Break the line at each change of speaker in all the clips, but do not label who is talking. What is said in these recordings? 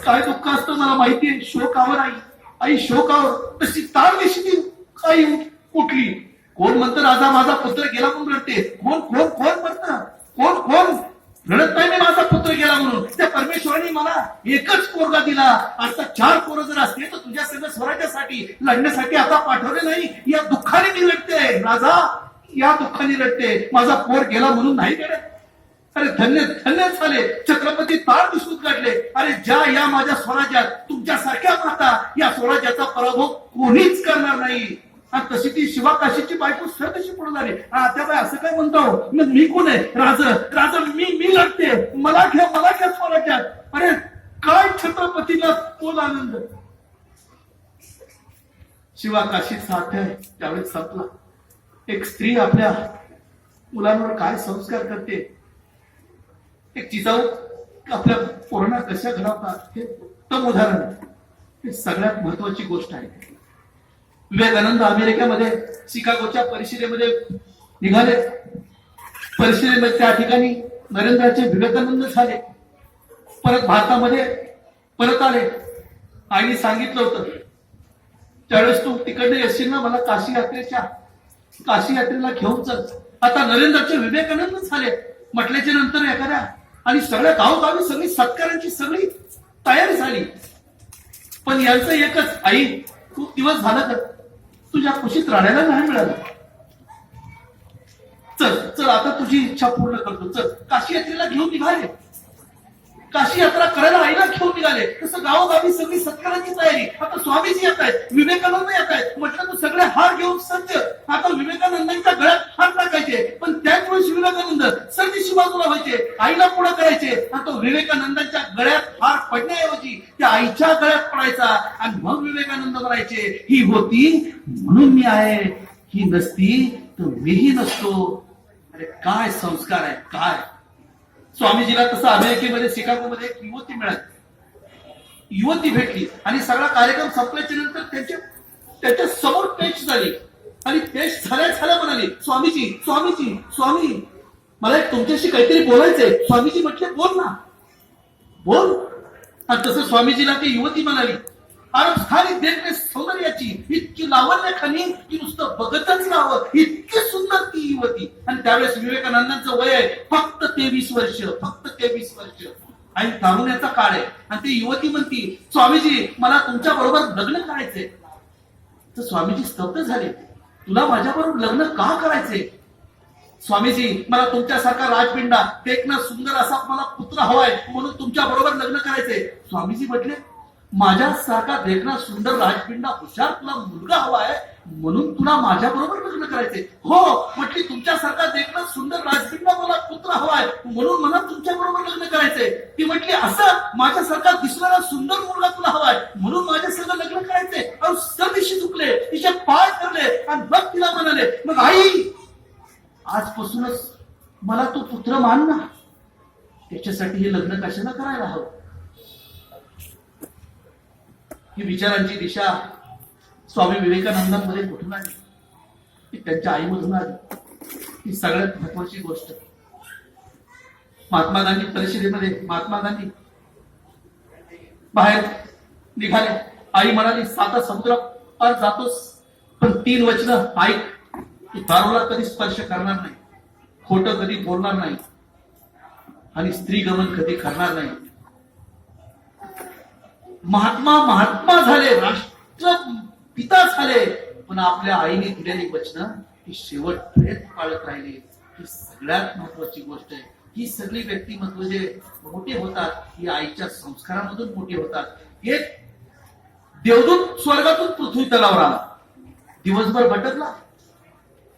काय दुःख असतं मला माहितीये. शोकावर आई, आई शोकावर. तशी तार दिसली आई उठली. कोण म्हणतं राजा माझा पुत्र गेला म्हणून रडते. कोण कोण कोण म्हणतं? कोण कोण रडत नाही मी माझा पुत्र गेला म्हणून. त्या परमेश्वराने मला एकच पोरगा दिला. आता 4 पोरं जर असते तर तुझ्या सगळं स्वराज्यासाठी लढण्यासाठी आता पाठवले नाही. या दुःखाने मी रडते राजा, या दुःखाने रडते. माझा पोर गेला म्हणून नाही रडत. अरे धन्य धन्य झाले छत्रपती तार दिसून काढले. अरे ज्या या माझ्या स्वराज्यात तुमच्यासारख्या माता या स्वराज्याचा पराभव कोणीच करणार नाही. आणि तशी ती शिवाकाशीची बायको सर कशी पुढे झाली. त्याबाई असं काय म्हणतो मग मी कोण आहे? राज राज मी लढते. मला घ्या स्वराज्यात. अरे काय छत्रपतीला तोल आनंद. शिवाकाशीचा अध्याय त्यावेळेस संपला. एक स्त्री आपल्या मुलांवर काय संस्कार करते, एक जिजाऊ आपल्या पोरांना कशा घडवतात हे उत्तम उदाहरण. हे सगळ्यात महत्वाची गोष्ट आहे. विवेकानंद अमेरिकेमध्ये शिकागोच्या परिषदेमध्ये निघाले. परिषदेमध्ये त्या ठिकाणी नरेंद्राचे विवेकानंद झाले. परत भारतामध्ये परत आले. आईने सांगितलं होतं त्यावेळेस तू तिकडे येशील ना, मला काशी यात्रेला घेऊन चल. आता नरेंद्राचे विवेकानंद झाले म्हटल्याच्या नंतर एखाद्या आणि सगळ्या गावोगावी सगळी सत्कारांची सगळी तयारी झाली. पण यांचं एकच, आई खूप दिवस झालं तर तुझ्या कुशीत राहायला नाही मिळालं. चल चल आता तुझी इच्छा पूर्ण करतो. चल काशी यात्रेला घेऊन निघाले. काशी यात्रा करायला आईला घेऊन निघाले. तसं गावोगावी सगळी सत्कारांची तयारी. आता स्वामीजी येत आहेत, विवेकानंद येत आहेत. म्हटलं तर सगळे हार घेऊन सज्ज. आता विवेकानंदांच्या गळ्यात हार टाकायचे. पण त्याच वेळेस विवेकानंद सरदिशी बाजूला व्हायचे, आईला पुढे करायचे. आणि तो विवेकानंदांच्या गळ्यात हार पडण्याऐवजी त्या आईच्या गळ्यात पडायचा. आणि मग विवेकानंद म्हणायचे ही होती म्हणून मी आहे, ही नसती तर मीही नसतो. अरे काय संस्कार आहे काय. स्वामीजीला तसं अमेरिकेमध्ये शिकागोमध्ये एक युवती मिळाली. युवती भेटली आणि सगळा कार्यक्रम संपल्याच्या नंतर त्याच्या समोर पेश झाली. आणि पेश झाल्या म्हणाली स्वामीजी स्वामीजी स्वामी मला एक तुमच्याशी काहीतरी बोलायचंय. स्वामीजी म्हटले बोल ना बोल. आणि तसं स्वामीजीला ती युवती म्हणाली अरे खाली देखणे सौंदर्याची इतकी लावण्य खाली की नुसतं बघतच राहावं इतकी सुंदर ती युवती. आणि त्यावेळेस विवेकानंदांचं वय आहे फक्त 23 वर्ष. फक्त 23 वर्ष आणि तारुण्याचा काळ आहे. आणि ती युवती म्हणती स्वामीजी मला तुमच्या बरोबर लग्न करायचंय. तर स्वामीजी स्तब्ध झाले. तुला माझ्या बरोबर लग्न का करायचंय? स्वामीजी मला तुमच्यासारखा राजपिंडा देखणं सुंदर असा मला पुत्र हवाय म्हणून तुमच्या बरोबर लग्न करायचंय. स्वामीजी म्हटले माझ्यासारखा देखणा सुंदर राजपिंडा हुशार तुला मुलगा हवाय म्हणून तुला माझ्या बरोबर लग्न करायचे. हो म्हटली तुमच्यासारखा देखणा सुंदर राजपिंडा मला पुत्र हवाय म्हणून मला तुमच्या बरोबर लग्न करायचंय. ती म्हटली असं माझ्यासारखा दिसणारा सुंदर मुलगा तुला हवाय म्हणून माझ्या सगळं लग्न करायचंय. अहो सरदिशी चुकले, तिचे पाय ठरले आणि मग तिला म्हणाले मग आई आजपासूनच मला तो पुत्र मान ना. त्याच्यासाठी हे लग्न कशाला करायला हवं. ही विचारांची दिशा स्वामी विवेकानंदांमध्ये कुठून आली, ती त्यांच्या आईमधून आली. ही सगळ्यात महत्वाची गोष्ट. महात्मा गांधी परिषदेमध्ये महात्मा गांधी बाहेर निघाले. आई म्हणाली 7 समुद्र पार जातोस पण 3 वचनं ऐक. तू दारूला कधी स्पर्श करणार नाही, खोटं कधी बोलणार नाही आणि स्त्री गमन कधी करणार नाही. महात्मा झाले, राष्ट्र पिता झाले, पण आपल्या आईने दिलेली वचनं ही शेवटपर्यंत पाळत राहिली. ही सगळ्यात महत्वाची गोष्ट आहे. ही सगळी व्यक्तिमत्व जे मोठे होतात ही आईच्या संस्कारामधून मोठे होतात. एक देवदूत स्वर्गातून पृथ्वी तलावर आला, दिवसभर भटकला.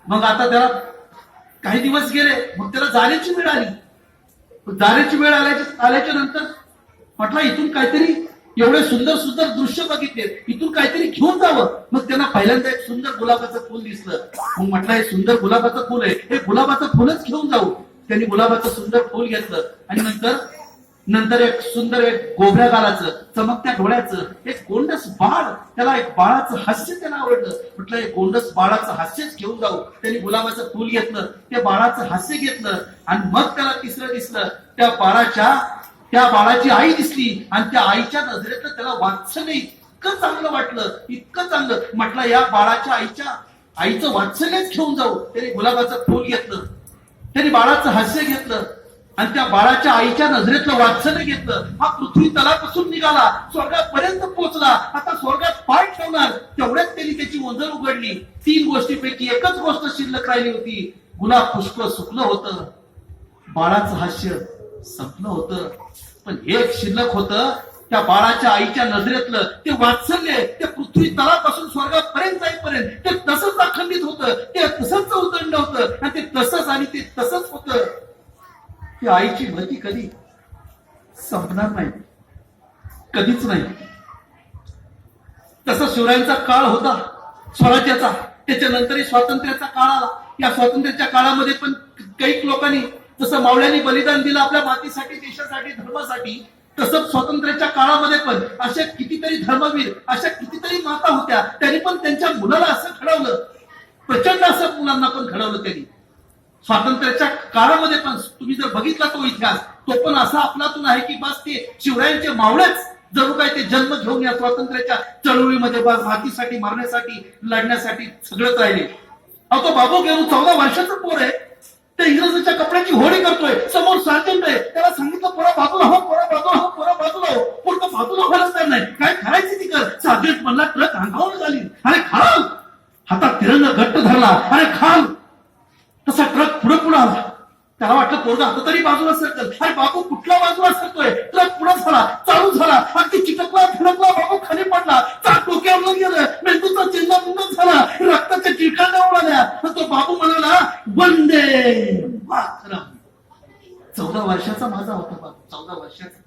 मग आता त्याला काही दिवस गेले, मग त्याला जाण्याची वेळ आली. जाण्याची वेळ आल्याच्या नंतर म्हटलं इथून काहीतरी एवढे सुंदर सुंदर दृश्य बघितले, इथून काहीतरी घेऊन जावं. मग त्यांना पहिल्यांदा एक सुंदर गुलाबाचं फुल दिसलं. मग म्हटलं हे सुंदर गुलाबाचं फुल आहे, हे गुलाबाचं फुलच घेऊन जाऊ. त्यांनी गुलाबाचं सुंदर फुल घेतलं आणि नंतर एक सुंदर एक गोभऱ्या गालाचं चमकत्या डोळ्याचं एक गोंडस बाळ, त्याला एक बाळाचं हास्य त्यांना आवडलं. म्हटलं हे गोंडस बाळाचं हास्यच घेऊन जाऊ. त्यांनी गुलाबाचं फुल घेतलं, त्या बाळाचं हास्य घेतलं आणि मग त्याला तिसरं दिसलं त्या बाळाच्या त्या बाळाची आई दिसली आणि त्या आईच्या नजरेतलं त्याला वात्सल्य इतकं चांगलं वाटलं, इतकं चांगलं म्हटलं या बाळाच्या आईचं वात्सल्यच घेऊन जाऊ. त्याने गुलाबाचं फूल घेतलं, त्याने बाळाचं हास्य घेतलं आणि त्या बाळाच्या आईच्या नजरेतलं वात्सल्य घेतलं. हा पृथ्वी तलापासून निघाला, स्वर्गापर्यंत पोहोचला. आता स्वर्गात पाय ठेवणार तेवढ्यात त्यांनी त्याची ओंजळ उघडली. 3 गोष्टीपैकी एकच गोष्ट शिल्लक राहिली होती. गुलाब पुष्प सुकलं होतं, बाळाचं हास्य संपलं होतं, पण एक शिल्लक होतं. त्या बाळाच्या आईच्या नजरेतलं ते वात्सल्य, ते पृथ्वी तलापासून स्वर्गापर्यंत जाईपर्यंत ते तसंच अखंडित होतं, ते तसंच उदंड होतं आणि ते तसंच होतं. ती आईची भक्ती कधी संपणार नाही, कधीच नाही. तसा शिवरायांचा काळ होता स्वराज्याचा, त्याच्यानंतरही स्वातंत्र्याचा काळ आला. या स्वातंत्र्याच्या काळामध्ये पण काही लोकांनी जसं मावळ्यांनी बलिदान दिलं आपल्या मातीसाठी, देशासाठी, धर्मासाठी, तसंच स्वातंत्र्याच्या काळामध्ये पण अशा कितीतरी धर्मवीर, अशा कितीतरी माता होत्या. त्यांनी पण त्यांच्या मुलाला असं घडवलं, प्रचंड असं मुलांना पण घडवलं त्यांनी. स्वातंत्र्याच्या काळामध्ये पण तुम्ही जर बघितला तो इतिहास, तो पण असा आपलातून आहे की बस ते शिवरायांचे मावळेच जणू काय ते जन्म घेऊन या स्वातंत्र्याच्या चळवळीमध्ये मातीसाठी, मारण्यासाठी, लढण्यासाठी सगळंच राहिले. अहो तो बाबू गेलो 14 वर्षाचा पोर आहे, ते इंग्रजाच्या कपड्याची होळी करतोय. समोर सार्जंट आहे, त्याला सांगितलं पोरा बाजूला हो, पोरा बाजूला हो, पोरा बाजूला हो. पोरगा बाजूला व्हायलाच तयार नाही. काय करायची ती कर. सार्जंट म्हणला ट्रक अंगावर झाली आणि खाल हातात तिरंगा घट्ट धरला आणि खाल तसा ट्रक पुढे आला. त्याला वाटलं पोरगा आता तरी बाजूला सरकल. अरे बाबू कुठला बाजूला सरकतोय. ट्रक पुढे झाला, चालू झाला, अगदी चिटकला फिरकला, बाबू खाली पडला, चाक डोक्यावर गेलं, मेंदूचा चिंता झाला, रक्ताच्या चिरकांड्या उडाल्या. तो बाबू म्हणाला वंदे मातरम. 14 वर्षाचा माझा होता बाबू, 14 वर्षाचा.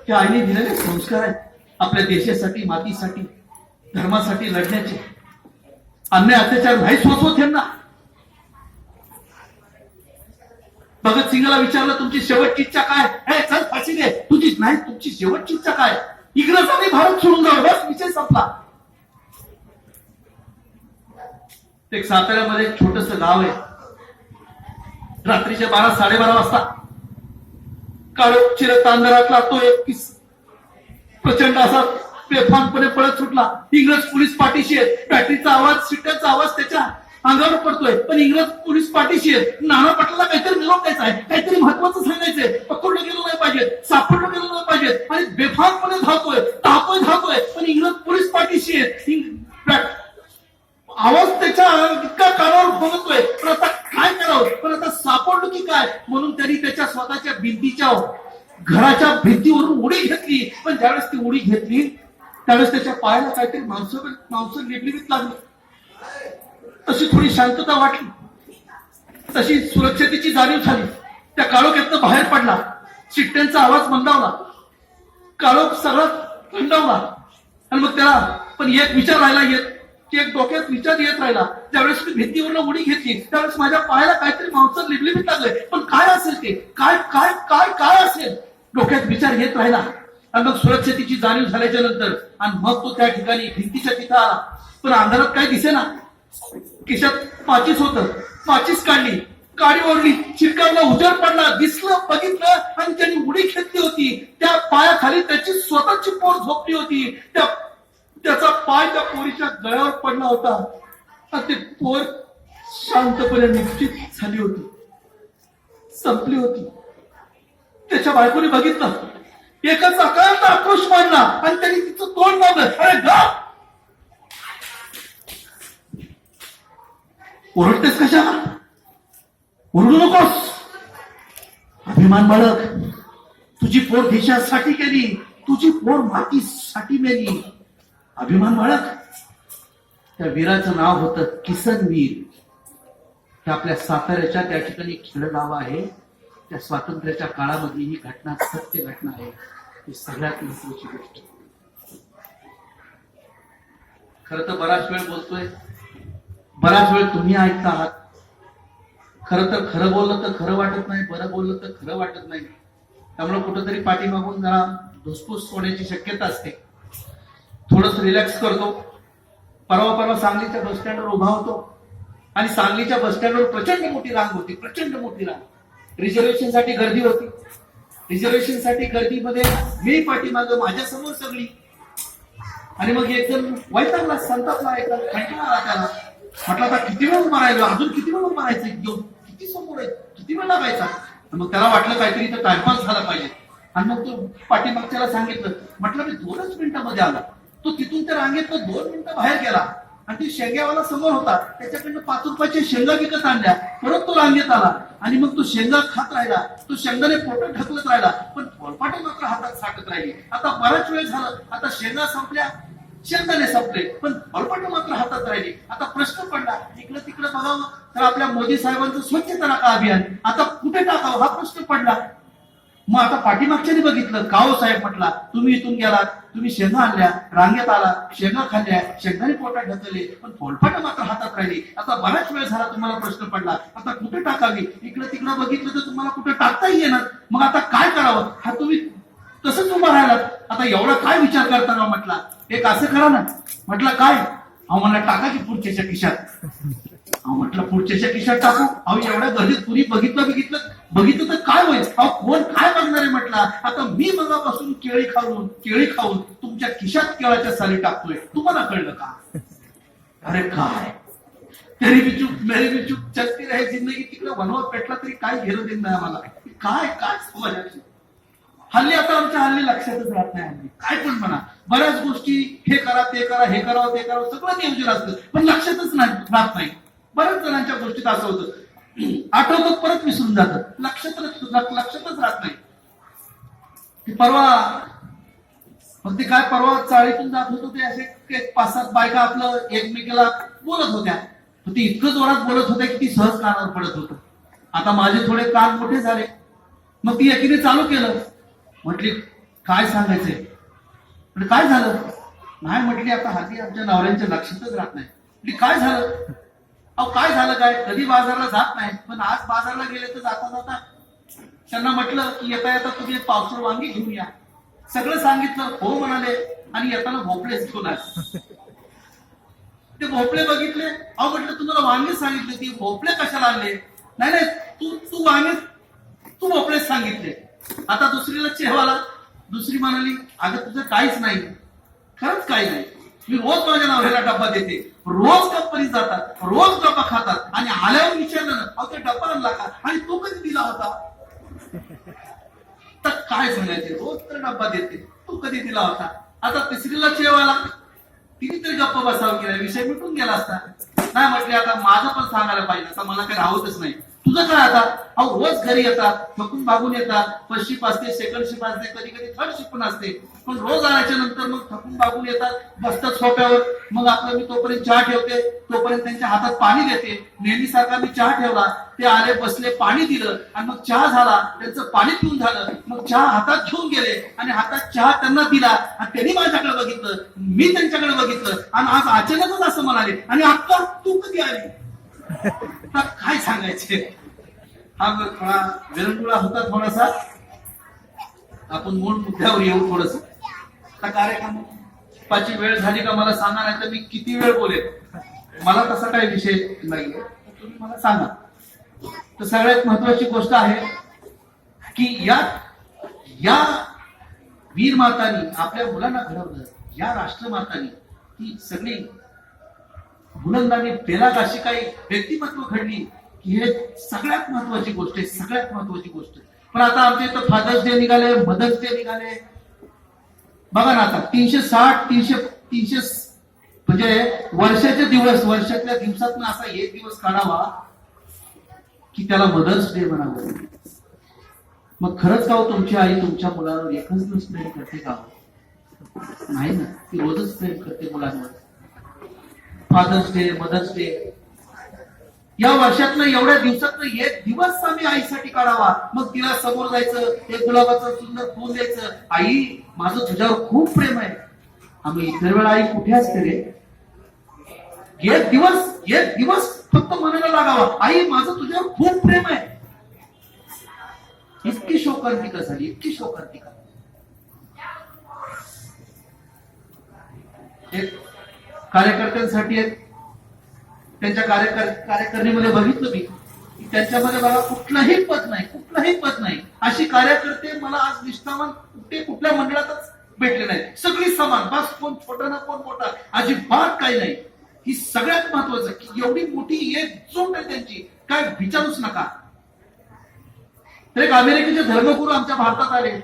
त्या आईने दिलेले संस्कार आहेत आपल्या देशासाठी, मातीसाठी, धर्मासाठी लढण्याचे. अन्याय अत्याचार नाही सोसवत यांना. भगतसिंगला विचारलं तुमची शेवटची इच्छा काय. हे चल फाशी दे. तुझी नाही, तुमची शेवटची इच्छा काय. इंग्रजांनी भारत सोडून जावं, बस विषय संपला. एक साताऱ्यामध्ये एक छोटस गाव आहे. रात्रीचे 12-12:30 वाजता काळोख चिरत अंधारातला तो एक प्रचंड असा बेफानपणे पळत सुटला. इंग्रज पोलीस पाठीशी आहेत. बॅटरीचा आवाज, शिट्ट्याचा आवाज त्याच्या अंगावर पडतोय, पण इंग्रज पोलीस पाठीशी आहेत. नाना पाटलाला काहीतरी निरोप द्यायचा आहे, काहीतरी महत्वाचं सांगायचंय. पकडलं गेलं नाही पाहिजे, सापडलं गेलं नाही पाहिजे आणि बेफानपणे धावतोय, पण इंग्रज पोलीस पाठीशी आहेत. आवाज त्याच्या इतका कानावर घोगतोय, पण आता काय करावं, पण आता सापडलो की काय म्हणून त्यांनी त्याच्या स्वतःच्या भिंतीच्या घराच्या भिंतीवरून उडी घेतली. पण ज्यावेळेस ती उडी घेतली त्यावेळेस त्याच्या पायाला काहीतरी मांस लिबलिबीत लागली. तशी थोडी शांतता वाटली, तशी सुरक्षतेची जाणीव झाली. त्या काळोख्यातनं बाहेर पडला, शिट्ट्यांचा आवाज मंदावला, काळोख सगळा थंडावला. आणि मग त्याला पण एक विचार राहिला येत, की एक डोक्यात विचार येत राहिला. ज्यावेळेस मी भिंतीवरून उडी घेतली त्यावेळेस माझ्या पायाला काहीतरी मांस लिबलिबीत लागलंय, पण काय असेल ते, काय काय काय काय असेल, डोक्यात विचार येत राहिला. आणि मग सुरक्षतेची जाणीव झाल्याच्या नंतर आणि मग तो त्या ठिकाणी भिंतीच्या तिथं आला. पण अंधारात काय दिसेना. खिशात माचीस होतं, माचीस काढली, गाडी ओढली, चिरकांना उजेड पडला, दिसलं, बघितलं आणि त्यांनी उडी घेतली होती. त्या पायाखाली त्याची स्वतःची पोर झोपली होती. त्याचा पाय त्या पोरीच्या गळ्यावर पडला होता आणि ती पोर शांतपणे निश्चित झाली होती, संपली होती. त्याच्या बायकोने बघितलं, एकाच अकांत आक्रोश मांडला आणि त्यांनी तिचं तोंड लावलं. अरे गा, ओरडतेस कशाला, ओरडू नकोस. अभिमान बाळग, तुझी पोर देशासाठी केली, तुझी पोर मातीसाठी मेली. अभिमान बाळग. त्या वीराचं नाव होतं किसन वीर. ते आपल्या साताऱ्याच्या त्या ठिकाणी खेडगाव आहे. त्या स्वातंत्र्याच्या काळामध्ये ही घटना सत्य घटना आहे. ही सगळ्यात महत्वाची गोष्ट. खरं तर बराच वेळ बोलतोय, बराच वेळ तुम्ही ऐकता आहात. खरं तर खरं बोललं तर खरं वाटत नाही, बरं बोललं तर खरं वाटत नाही. त्यामुळे कुठंतरी पाठीमागून जरा धुसफूस होण्याची शक्यता असते. थोडंसं रिलॅक्स करतो. परवा सांगलीच्या बसस्टँडवर उभा होतो आणि सांगलीच्या बसस्टँडवर प्रचंड मोठी रांग होती, प्रचंड मोठी रांग. रिझर्वेशन साठी गर्दी होती. रिझर्वेशन साठी गर्दीमध्ये मी पाठीमागं, माझ्या समोर सगळी. आणि मग एक जण वैतागला, संतापला, एकदम कंटाळा आला त्याला. म्हटलं आता किती वेळ उभा राहिलो, अजून किती वेळ उभा राहायचं, घेऊन किती समोर आहे, किती वेळ लागायचा. मग त्याला वाटलं काहीतरी इथं टाइमपास झाला पाहिजे. आणि मग तो पाठीमागच्याला सांगितलं, म्हटलं मी 2च मिनिटांमध्ये आला. तो तिथून त्या रांगेतनं 2 मिनिटं बाहेर गेला आणि ती शेंग्यावाला समोर होता, त्याच्याकडनं 5 रुपयाच्या शेंगा विकत आणल्या. परत तो रांगेत आला आणि मग तो शेंगा खात राहिला. तो शेंगाने पोटात ढकलत राहिला, पण फळपाटे मात्र हातात साठत राहिली. आता बराच वेळ झालं, आता शेंगा संपल्या, शेंगाने संपले, पण फळपाटे मात्र हातात राहिली. आता प्रश्न पडला, इकडे तिकडे बघावं तर आपल्या मोदी साहेबांचं स्वच्छता टाका अभियान आता कुठे टाकावं हा प्रश्न पडला. मग आता पाठीमागच्याने बघितलं, का हो साहेब, म्हटला तुम्ही इथून गेलात, तुम्ही शेंगा आणल्या, रांगेत आला, शेंगा खाल्ल्या, शेंगाने पोटात ढकलले, पण फोलपाट मात्र हातात राहिली. आता बराच वेळ झाला, तुम्हाला प्रश्न पडला आता कुठे टाकावी. इकडे तिकडे बघितलं तर तुम्हाला कुठे टाकताही येणार. मग आता काय करावं, हा तुम्ही तसंच उभा राहिलात, आता एवढा काय विचार करता राव. म्हटला एक असं करा ना. म्हटलं काय. अहो मला टाका की पुढच्याच्या खिशात. म्हटलं पुढच्याच्या खिशात टाकू. अहो एवढ्या गर्दीत पुरी बघितलं तर काय होईल. अहो कोण काय बघणार आहे. म्हटलं आता मी मगापासून केळी खाऊन तुमच्या खिशात केळाच्या साली टाकतोय, तुम्हाला कळलं का. अरे काय, तेरी भी चूक मेरी भी चूक चलती रहे जिंदगी. तिकडे वनवा पेटला तरी काय घेणं देणं नाही आम्हाला. काय समाजाची हल्ली लक्षातच राहत नाही. हल्ली काय पण म्हणा, बऱ्याच गोष्टी हे करा ते करा, हे करावं ते करावं, सगळं नियोजन असतं, पण लक्षातच राहत नाही. बऱ्याच जणांच्या गोष्टीत असं होतं, आठवतं परत विसरून जातं, लक्षातच राहत नाही. परवा चाळीतून जात होतो, ते असे 5-7 बायका आपलं एकमेकीला बोलत होत्या. ती इतकं जोरात बोलत होत्या की ती सहज कानावर पडत होतं. आता माझे थोडे कान मोठे झाले. मग ती एकीने चालू केलं. म्हटली काय सांगायचंय. म्हणजे काय झालं. नाही म्हटली, आता हल्ली आमच्या नवऱ्यांच्या लक्षातच राहत नाही. म्हणजे काय झालं. अहो काय झालं काय, कधी बाजारला जात नाही, पण आज बाजारला गेले तर जाता त्यांना म्हटलं की येता तुम्ही पावसाळ वांगी घेऊन या. सगळं सांगितलं, हो म्हणाले, आणि येताना भोपळेच घेऊन आले. ते भोपळे बघितले. अहो म्हटलं तुम्हाला वांगे सांगितले, ती भोपळे कशाला आणले. नाही तू वांगे, तू भोपळेच सांगितले. आता दुसरीला चेहवाला. दुसरी म्हणाली, अगं तुझं काहीच नाही, खरंच काही नाही. मी रोज माझ्या नवऱ्याला डब्बा देते, रोज कंपनीत जातात, रोज डब्बा खातात, आणि आल्यावर विचारलं ना, अहो ते डब्बा आणला का, आणि तो कधी दिला होता. तर काय सांगायचे, रोज तर डब्बा देते, तू कधी दिला होता. आता तिसरीला चेहवाला. तिने तरी गप्प बसावं केला, विषय मिटून गेला असता. नाही म्हटले, आता माझं पण सांगायला पाहिजे, आता मला काही राहतच नाही. तुझं काय आता. अहो रोज घरी येतात, थकून भागून येतात, फर्स्ट शिप असते, सेकंड शिप असते, कधी कधी थर्ड शिप पण असते, पण रोज आल्याच्या नंतर मग थकून भागून येतात, बसतात सोफ्यावर. मग आपलं मी तोपर्यंत चहा ठेवते, तोपर्यंत त्यांच्या हातात पाणी देते. नेहमीसारखा मी चहा ठेवला, ते आले, बसले, पाणी दिलं, आणि मग चहा झाला, त्यांचं पाणी पिऊन झालं, मग चहा हातात घेऊन गेले, आणि हातात चहा त्यांना दिला, आणि त्यांनी माझ्याकडे बघितलं, मी त्यांच्याकडे बघितलं, आणि आज अचानकच असं म्हणाले, आणि आता तू कधी आली. काय सांगायचे. हा थोडा विरंगुळा होता थोडासा. आपण मूळ मुद्द्यावर येऊ थोडस. कार्यक्रमाची वेळ झाली का मला सांगा, नाही तर मी किती वेळ बोलेल. मला तसा काही विषय नाहीये, तुम्ही मला सांगा. तर सगळ्यात महत्वाची गोष्ट आहे की या वीर मातांनी आपल्या मुलांना घडवलं, या राष्ट्रमातांनी ही सगळी बुलंदाने पेलात अशी काही व्यक्तिमत्व घडली की हे सगळ्यात महत्वाची गोष्ट आहे, सगळ्यात महत्वाची गोष्ट. पण आता आमच्या इथं फादर्स डे निघाले, मदर्स डे निघाले. बघा ना, आता 360 म्हणजे वर्षातल्या दिवसातून असा एक दिवस काढावा की त्याला मदर्स डे म्हणावं. मग खरंच का हो, तुमची आई तुमच्या मुलावर एकच दिवस प्रेम करते का. नाही ना, ती रोजच प्रेम करते मुलांवर. फादर्स डे, मदर्स डे, या वर्षातनं एवढ्या दिवसातनं एक दिवस आम्ही आईसाठी काढावा. मग तिला समोर जायचं, एक गुलाबाचं सुंदर फूल द्यायचं, आई माझं तुझ्यावर खूप प्रेम आहे. आम्ही इतर वेळा आई कुठे असते रे. एक दिवस फक्त म्हणायला लागावा, आई माझं तुझ्यावर खूप प्रेम आहे. इतकी शोकांतिका झाली, इतकी शोकांतिका. एक कार्यकर्त्यांसाठी त्यांच्या कार्यकारिणीमध्ये बघितलं मी की त्यांच्यामध्ये बघा कुठलंही पद नाही, कुठलंही पद नाही. अशी कार्यकर्ते मला आज निष्ठावान कुठल्या मंडळातच भेटले नाही. सगळी समान, बस कोण छोटा ना कोण मोठा, अजिबात काही नाही. ही सगळ्यात महत्वाचं की एवढी मोठी एकजूट आहे त्यांची, काय विचारूच नका. तर एक अमेरिकेचे धर्मगुरू आमच्या भारतात आले,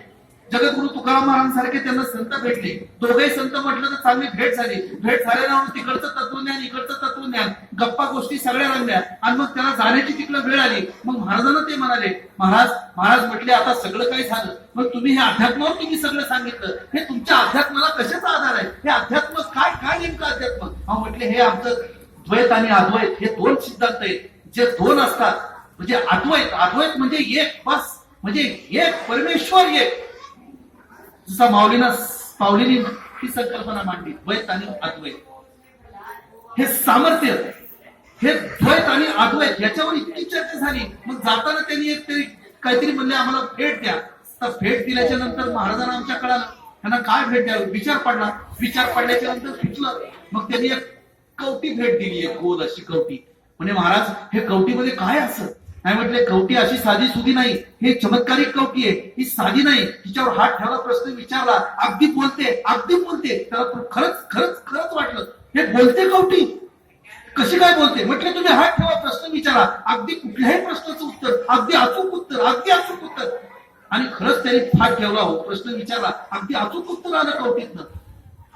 जगद्गुरु तुकाराम महाराजांसारखे त्यांना संत भेटले. दोघेही संत म्हटलं तर चांगली भेट झाली. भेट झाल्यावर तिकडचं तत्वज्ञान इकडचं तत्वज्ञान, गप्पा गोष्टी सगळ्या रंगल्या. आणि मग त्याला जाण्याची तिकडे वेळ आली. मग महाराजांना ते म्हणाले, महाराज म्हटले आता सगळं काही झालं, मग तुम्ही हे अध्यात्मावर तुम्ही सगळं सांगितलं, हे तुमच्या अध्यात्माला कशाचा आधार आहे? हे अध्यात्म काय नेमकं अध्यात्म? म्हटले हे आमचं द्वैत आणि अद्वैत हे दोन सिद्धांत आहेत. जे दोन असतात म्हणजे अद्वैत म्हणजे एक, बस म्हणजे एक परमेश्वर एक. जसा माऊलींनी ही संकल्पना मांडली, द्वैत आणि अद्वैत. हे सामर्थ्य, हे द्वैत आणि अद्वैत याच्यावर इतकी चर्चा झाली. मग जाताना त्यांनी काहीतरी म्हणले आम्हाला भेट द्या. तर भेट दिल्याच्या नंतर महाराजांना आमच्या कळालं त्यांना काय भेट द्यावी. विचार पडल्याच्या नंतर सुचलं. मग त्यांनी एक कवटी भेट दिली, एक गोल अशी कवटी. म्हणजे महाराज हे कवटीमध्ये काय असं? नाही म्हटले कवटी अशी साधी सुधी नाही, हे चमत्कारिक कवटी आहे. ही साधी नाही. तिच्यावर हात ठेवला, प्रश्न विचारला, अगदी बोलते. त्याला खरंच वाटलं हे बोलते कवटी. कशी काय बोलते? म्हटले तुम्ही हात ठेवा, प्रश्न विचारा, अगदी कुठल्याही प्रश्नाचं उत्तर, अगदी अचूक उत्तर. आणि खरंच त्याने हात ठेवला, हो प्रश्न विचारला, अगदी अचूक उत्तर आलं कवटीतनं.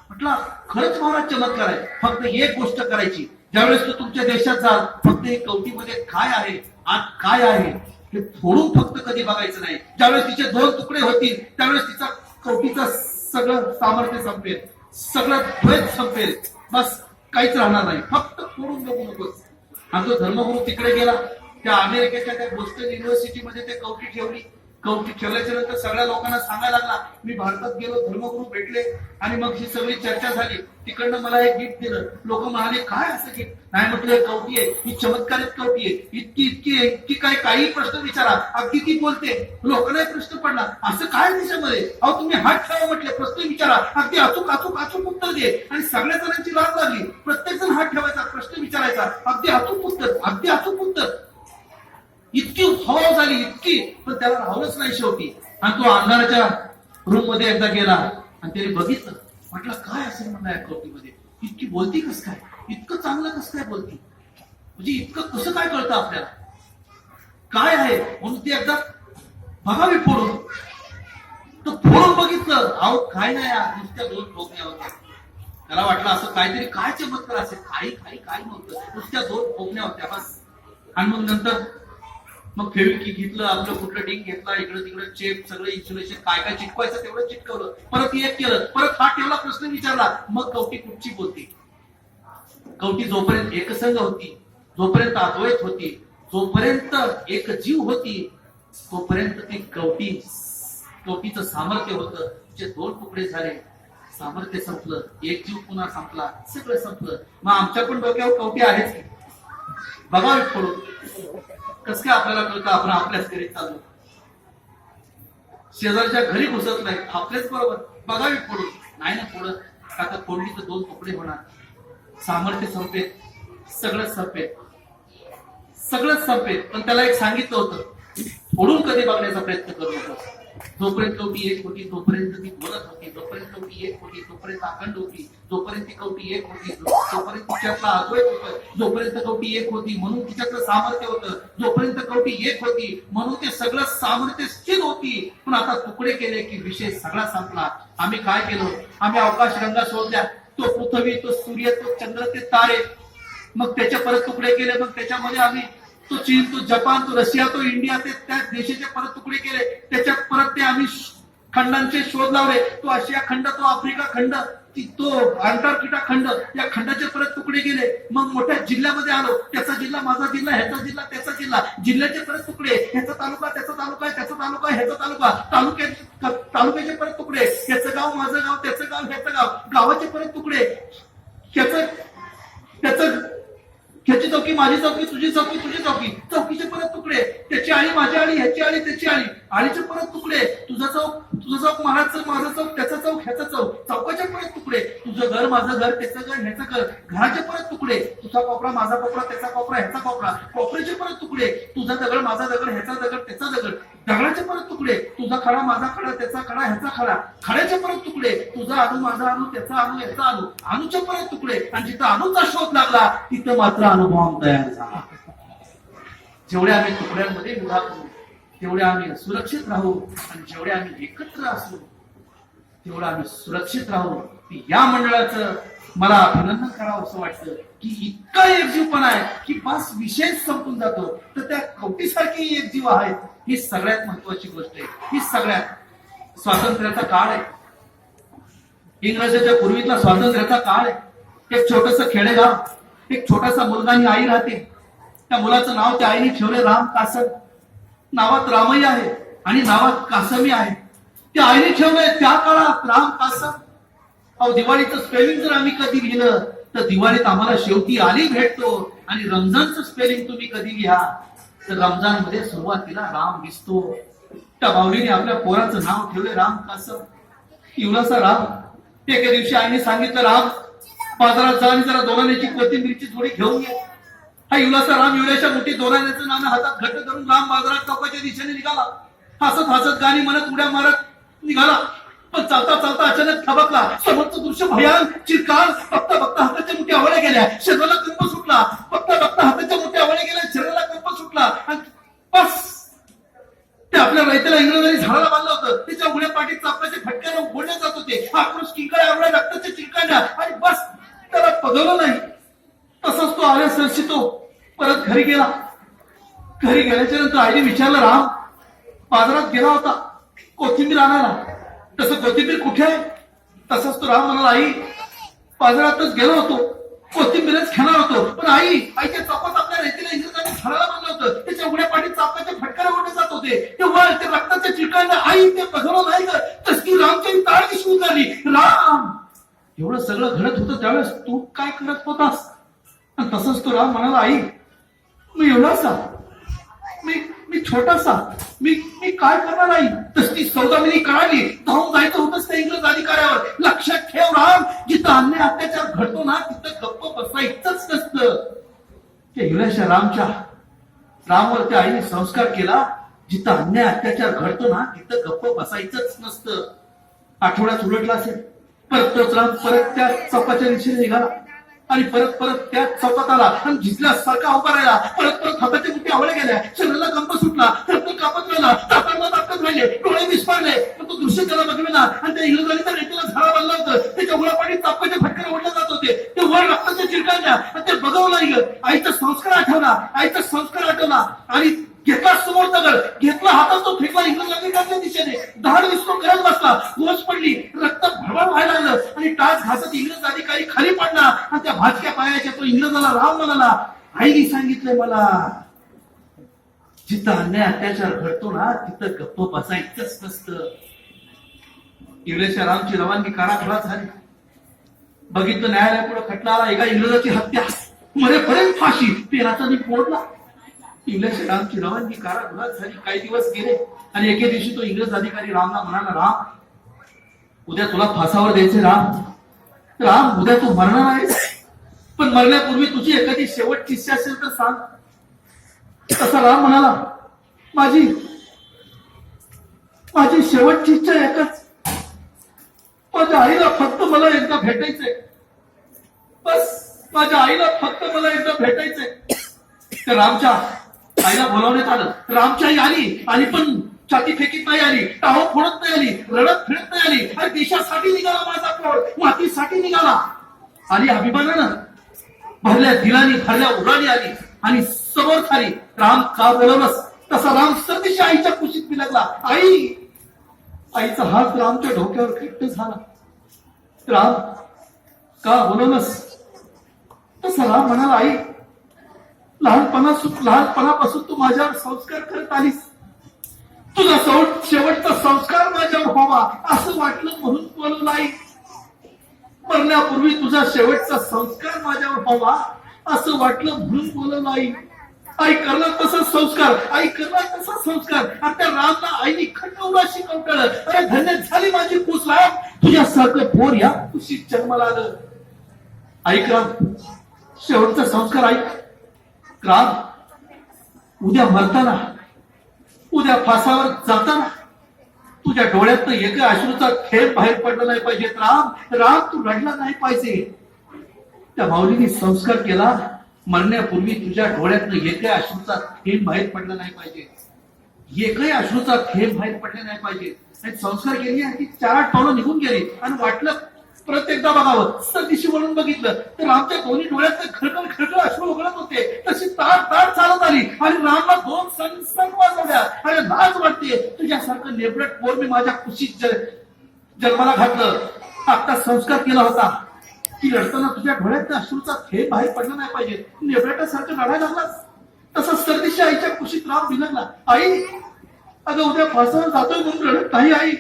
म्हटलं खरंच महाराज चमत्कार आहे. फक्त एक गोष्ट करायची, ज्यावेळेस तू तुमच्या देशात जाल, फक्त हे कवटीमध्ये काय आहे, आत काय आहे हे फोडून फक्त कधी बघायचं नाही. ज्यावेळेस तिचे दोन तुकडे होतील त्यावेळेस तिचा कवटीचं सगळं सामर्थ्य संपेल, सगळं द्वैत संपेल, बस काहीच राहणार नाही. फक्त फोडून बघू नकोस. आणि तो धर्मगुरू तिकडे गेला, त्या अमेरिकेच्या त्या बोस्टन युनिव्हर्सिटीमध्ये ते कवटी ठेवली. कवटी ठेवल्याच्या नंतर सगळ्या लोकांना सांगायला लागला मी भारतात गेलो, धर्मगुरू भेटले. आणि मग ही सगळी चर्चा झाली. तिकडनं मला एक गिफ्ट दिलं. लोक म्हणाले काय असं गिफ्ट? नाही म्हटलं कवटी आहे, ही चमत्कारिक कवटी आहे. इतकी काही प्रश्न विचारा, अगदी ती बोलते. लोकांना प्रश्न पडला असं काय त्याच्यामध्ये? अहो तुम्ही हात ठेवा म्हटले, प्रश्न विचारा, अगदी अचूक उत्तर दे. आणि सगळ्या जणांची लाज लागली. प्रत्येक जण हात ठेवायचा, प्रश्न विचारायचा, अगदी अचूक उत्तर. इतकी हवा झाली, इतकी, पण त्याला राहूनच नाही शेवटी. आणि तो अंधाराच्या रूम मध्ये एकदा गेला आणि त्याने बघितलं. म्हटलं काय असेल म्हणलं या कवटीमध्ये? इतकी बोलती कस काय? इतकं चांगलं कस काय बोलती? म्हणजे इतकं कसं काय कळतं आपल्याला काय आहे? म्हणून ती एकदा बघावी फोडून. तर फोडून बघितलं, अहो काय नाही, नुसत्या दोन ठोकण्या होत्या. त्याला वाटलं असं काहीतरी काय चमत्कार असेल. काही नव्हतं, नुसत्या दोन ठोकण्या होत्या बस. आणि मग नंतर मग फेविकी घेतलं, आपलं कुठलं डिंग घेतला, इकडे तिकडे चेप, सगळं इन्सुलेशन काय चिटकवायचं तेवढं चिटकवलं. परत एक केलं, परत हात ठेवला, प्रश्न विचारला. मग कवटी कुठची बोलते? कवटी जोपर्यंत एकसंग होती, जोपर्यंत अद्वैत होती, जोपर्यंत एक जीव होती, तोपर्यंत ती कवटीचं सामर्थ्य होतं. जे दोन तुकडे झाले, सामर्थ्य संपलं, एक जीव पुन्हा संपला, सगळं संपलं. मग आमच्या पण डोक्यावर कवटी आहेच. बघावी फोडून. कस काय आपल्याला कळतं आपण आपल्याच घरी चाललो, शेजारच्या घरी घुसत नाही, आपल्याच बरोबर. बघावी फोडून. नाही ना फोडत, आता फोडली तर दोन तुकडे होणार, सामर्थ्य संपेल, सगळंच संपेल. पण त्याला एक सांगितलं होतं, फोडून कधी बघण्याचा प्रयत्न करू नकोस. जोपर्यंत कवटी एक होती तोपर्यंत ती बोलत होती, जोपर्यंत कवटी एक होती तोपर्यंत अखंड होती, जोपर्यंत ती कवटी एक होती तोपर्यंत तिच्यातला अद्वैत होतं, जोपर्यंत कवटी एक होती म्हणून तिच्यातलं सामर्थ्य होतं, जोपर्यंत कवटी एक होती म्हणून ते सगळं सामर्थ्य स्थिर होती. पण आता तुकडे केले की विषय सगळा संपला. आम्ही काय केलं? आम्ही अवकाश गंगा शोधल्या, तो पृथ्वी, तो सूर्य, तो चंद्र, ते तारे. मग त्याचे परत तुकडे केले. मग त्याच्यामध्ये आम्ही तो चीन, तो जपान, तो रशिया, तो इंडिया, ते त्या देशाचे परत तुकडे केले. त्याच्यात परत ते आम्ही खंडांचे शोध लावले. तो आशिया खंड, तो आफ्रिका खंड, तो अंटार्क्टिका खंड, या खंडाचे परत तुकडे केले. मग मोठ्या जिल्ह्यामध्ये आलो. त्याचा जिल्हा, माझा जिल्हा, ह्याचा जिल्हा, त्याचा जिल्हा, जिल्ह्याचे परत तुकडे, ह्याचा तालुका, त्याचा तालुका, त्याचा तालुका, ह्याचा तालुका, तालुक्याचे परत तुकडे, ह्याचं गाव, माझं गाव, त्याचं गाव, ह्याचं गाव, गावाचे परत तुकडे, ह्याची चौकी, माझी चौकी, तुझी चौकी, तुझी चौकी, चौकीचे परत तुकडे, त्याची आळी, माझी आळी, ह्याची आळी, त्याची आळी, आळीचे परत तुकडे, तुझा चौक, माझा चौक, त्याचा चौक, ह्याचा चौक, चौकाचे परत तुकडे, तुझं घर, माझं घर, त्याचं घर, ह्याचं घर, घराचे परत तुकडे, तुझा कोपरा माझा कोपरा त्याचा कोपरा ह्याचा कोपरा, कोपऱ्याचे परत तुकडे, तुझा दगड माझा दगड ह्याचा दगड त्याचा दगड, दगडाचे परत तुकडे, तुझा खडा माझा खडा त्याचा खडा ह्याचा खडा, खड्याचे परत तुकडे, तुझा अणू माझा अणू त्याचा अणू याचा अणू, अणूचे परत तुकडे. आणि जिथं अणूचा शोध लागला तिथं मात्र अनुभव तयार झाला. जेवढे आम्ही तुकड्यांमध्ये विभागू तेवढे आम्ही सुरक्षित राहू, आणि जेवढे आम्ही एकत्र असू तेवढं आम्ही सुरक्षित राहू. या मंडळाचं मला अभिनंदन करावं असं वाटतं की इतका एकजीवपणा आहे की बस विषय संपून जातो. तर त्या कवटीसारखी एकजीव आहेत, ही सगळ्यात महत्वाची गोष्ट आहे. ही सगळ्यात स्वातंत्र्याचा काळ आहे, इंग्रजांच्या पूर्वीतला स्वातंत्र्याचा काळ आहे. एक छोटस खेडेगाव, एक छोटासा मुलगा आणि आई राहते. त्या मुलाचं नाव त्या आईने ठेवले राम कासम. नावात रामही आहे आणि नावात कासमी आहे. त्या आईने ठेवलंय त्या काळात राम कासम. अहो, दिवाळीचं स्पेलिंग जर आम्ही कधी लिहिलं तर दिवाळीत आम्हाला शेवटी आली भेटतो. आणि रमजानचं स्पेलिंग तुम्ही कधी लिहा तर रमजान मध्ये सुरुवातीला राम दिसतो. त्या बावलीने आपल्या पोराचं नाव ठेवलंय राम कासम, इवलासा राम. एके दिवशी आईने सांगितलं, राम बाजारात जा आणि जरा दोनाण्याची कोथिंबीरची जोडी घेऊन ये. हा इवलासा राम इवल्याच्या मोठी दोनाण्याचं नाणं हातात घट्ट धरून राम बाजारात चौकाच्या दिशेने निघाला. हसत हसत गाणी म्हणत उड्या मारत निघाला. पण चालता चालता अचानक थबकला. समोरचं दृश्य भयान, चिरकाल. बघता बघता हाताच्या मोठ्या आवळ्या गेल्या, शरीराला कंप सुटला. बघता बघता हाताच्या मोठ्या आवळ्या गेल्या, शरीराला कंप सुटला. आणि बस ते आपल्या रयतेला इंग्रजांनी झाडाला बांधलं होतं. त्याच्या उघड्या पाठीत चापाचे फटक्यानं ओढले जात होते. आक्रोश किंकाळ्या आवळ्या रक्ताच्या चिरकांड्या. आणि बस त्याला पदवलं नाही. तसंच तो आल्यासरशी तो परत घरी गेला. घरी गेल्याच्या नंतर आईने विचारलं, राम बाजारात गेला होता कोथिंबीर आणायला, तसं कोथिंबीर कुठे आहे? तसंच तो राम म्हणाला, आई बाजारातच गेलो होतो, कोथिंबीरच खाणार होतो. पण आईच्या चापात आपल्या रेतीला इंग्रजांनी झाडाला बांधलं होतं. त्याच्या उघड्या पाठीत चापाच्या फटकारा ओढले जात होते. तेव्हा ते रक्ताच्या चिरकांना आई ते बघवलं नाही का? तसकी रामची ताळ दिसून झाली. राम एवढं सगळं घडत होतं त्यावेळेस तू काय करत होतास? आणि तसंच तो राम म्हणाला, आई मी एवढासा, मी छोटासा, मी काय करणार नाही. तशी सौदामिनी कळाली. धावून जायचं होतंच त्या इंग्रज अधिकाऱ्यावर. लक्षात ठेव राम, जिथं अन्याय अत्याचार घडतो ना तिथं गप्प बसायचंच नसतं. त्या युलाशा रामवर त्या आईने संस्कार केला. जिथं अन्याय अत्याचार घडतो ना तिथं गप्प बसायचंच नसतं. आठवड्यात उलटला असेल, परत तोच राम परत त्या चौकाच्या दिशेने निघाला. आणि परत त्या चौकात आला आणि झिजल्यासारखा उभा राहिला. परत हाताच्या मुठी आवळ्या गेल्या, शरीराला कंप सुटला, रक्त कापत राहिला, ताकद ताकद राहिले, डोळे विस्फारले. पण तो दृश्य त्याला बघविला. आणि त्या इंग्रजांनी त्या रेतीला झाडा बांधलं होतं. त्याच्या उघड्यापाठी चापाचे फटके ओढले जात होते. ते वर रक्ताच्या चिरकांच्या. आणि ते बघवलं नाही. आईचा संस्कार आठवला. आणि घेतला समोर दगड, घेतला हातात, तो फेकला इंग्रज अधिकाऱ्याच्या दिशेने. धाड विस्फोट करत बसला. गोच पडली, रक्त भडभड व्हायला लागलं. आणि टाच घासत इंग्रज अधिकारी खाली पडला. आणि त्या भाजक्या पायाच्या तो इंग्रजाला राम म्हणाला, आईने सांगितलंय मला, जिथं अन्याय अत्याचार घडतो ना तिथं गप्प बसायचंच नसतं. इंग्रजच्या रामची रवानगी कारागृहात झाली. बघितलं न्यायालयापुढे खटला आला. एका इंग्रजाची हत्या, मरेपर्यंत फाशी, पेनाचा नी फोडला. इंग्रजच्या रामची रवानगी कारागृहात झाली. काही दिवस गेले आणि एके दिवशी तो इंग्रज अधिकारी रामला म्हणाला, राम उद्या तुला फासावर द्यायचे. राम उद्या तू मरणार आहेस, पण मरण्यापूर्वी तुझी एखादी शेवटची इच्छा असेल तर सांग. तसा राम म्हणाला, माझी शेवटची इच्छा एकच, माझ्या आईला फक्त मला एकदा भेटायचंय. बस माझ्या आईला फक्त मला एकदा भेटायचंय. तर रामच्या आईला बोलावण्यात आलं. रामची आई आली पण छाती फेकीत नाही आली, टाहो फोडत नाही आली, रडत फिरत नाही आली. आणि देशासाठी निघाला माझा पोर, मातीसाठी निघाला. आली अभिमानानं, भरल्या दिलानी, भरल्या उराणी आली आणि समोर खाली. राम का बोलवलंस? तसा राम सरदेशी आईच्या कुशीत बिलगला. आईचा हात रामच्या डोक्यावर घट्ट झाला. राम का बोलवलंस? तसा राम म्हणाला, आई लहानपणापासून तू माझ्यावर संस्कार करत आलीस. तुझा शेवटचा संस्कार माझ्यावर व्हावा असं वाटलं म्हणून बोलवलं. आई मरण्यापूर्वी तुझा शेवटचा संस्कार माझ्यावर व्हावा असं वाटलं म्हणून बोलवलं. आई करणार तसा संस्कार, आणि त्या रामला आईने खंडवला शिकवलं. अरे धन्य झाली माझी कुस राम, तुझ्यासारखं पोर या कुशीत जन्माला आलं. ऐक राम, शेवटचा संस्कार ऐक राम. उद्या मरताना, उद्या फासावर जाताना तुझ्या डोळ्यात एका अश्रूचा थेंब बाहेर पडला नाही पाहिजे. राम राम तू रडला नाही पाहिजे. त्या माऊलीने संस्कार केला, मरण्यापूर्वी तुझ्या डोळ्यात एका अश्रूचा थेंब बाहेर पडला नाही पाहिजे. एकही अश्रूचा थेंब बाहेर पडला नाही पाहिजे. आणि संस्कार केली आणि ती 4-8 पावलं निघून गेली आणि वाटलं प्रत्येकदा बघावं. तर दिशी वळून बघितलं तर आमच्या दोन्ही डोळ्यात खळखळ खळखळ अश्रू उघडत होते. तशी ताड ताड चालत आली आणि रामला 2 सण वाजवल्या. आणि लाज वाटते, तुझ्यासारखं नेबरट पोर मी माझ्या कुशीत जन्माला घातलं. आता संस्कार केला होता की लढताना तुझ्या डोळ्यात अश्रूचा थेंब बाहेर पडला नाही पाहिजे. नेबरटासारखं लढायला लागलास. तसा सरदेशी आईच्या कुशीत राम बिलगला. आई अगं उद्या फासावर जातोय म्हणून रडत नाही आई.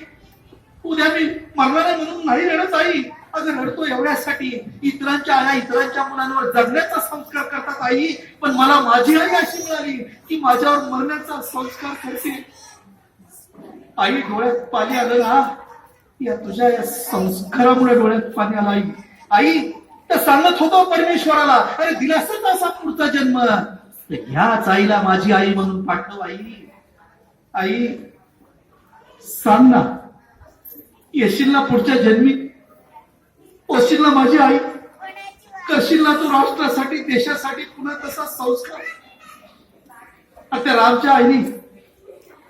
उद्या मी मरणार आहे म्हणून नाही रडत आई. अगं रडतो एवढ्यासाठी, इतरांच्या आया इतरांच्या मुलांवर जगण्याचा संस्कार करतात आई. पण मला माझी आई अशी मिळाली की माझ्यावर मरण्याचा संस्कार करते. आई डोळ्यात पाणी आलं ना, या तुझ्या या संस्कारामुळे डोळ्यात पाणी आलं आई. आई तर सांगत होतो परमेश्वराला, अरे दिलासच असा पुढचा जन्म, ह्याच आईला माझी आई म्हणून पाठव आई. आई सांग ना, येशील ना पुढच्या जन्मी, होशील ना माझी आई, करशील ना तू राष्ट्रासाठी देशासाठी पुन्हा तसा संस्कार. आता रामच्या आईनी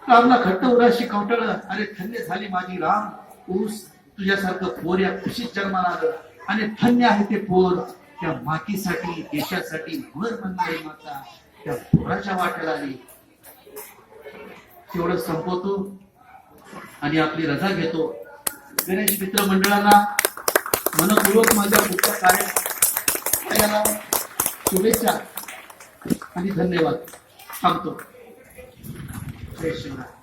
रामला घट्ट उरा शिकवटलं. अरे धन्य झाली माझी राम, ऊस तुझ्यासारखं पोर या खुशीत जन्माला आलं. आणि धन्य आहे ते पोर त्या मातीसाठी देशासाठी भर बनणारी माता त्या पोराच्या वाट्याला आली. तेवढं संपवतो आणि आपली रजा घेतो. गणेश मित्र मंडळांना मनपूर्वक माझ्या पुढच्या कार्याला शुभेच्छा आणि धन्यवाद. थांबतो. जय शिवराय.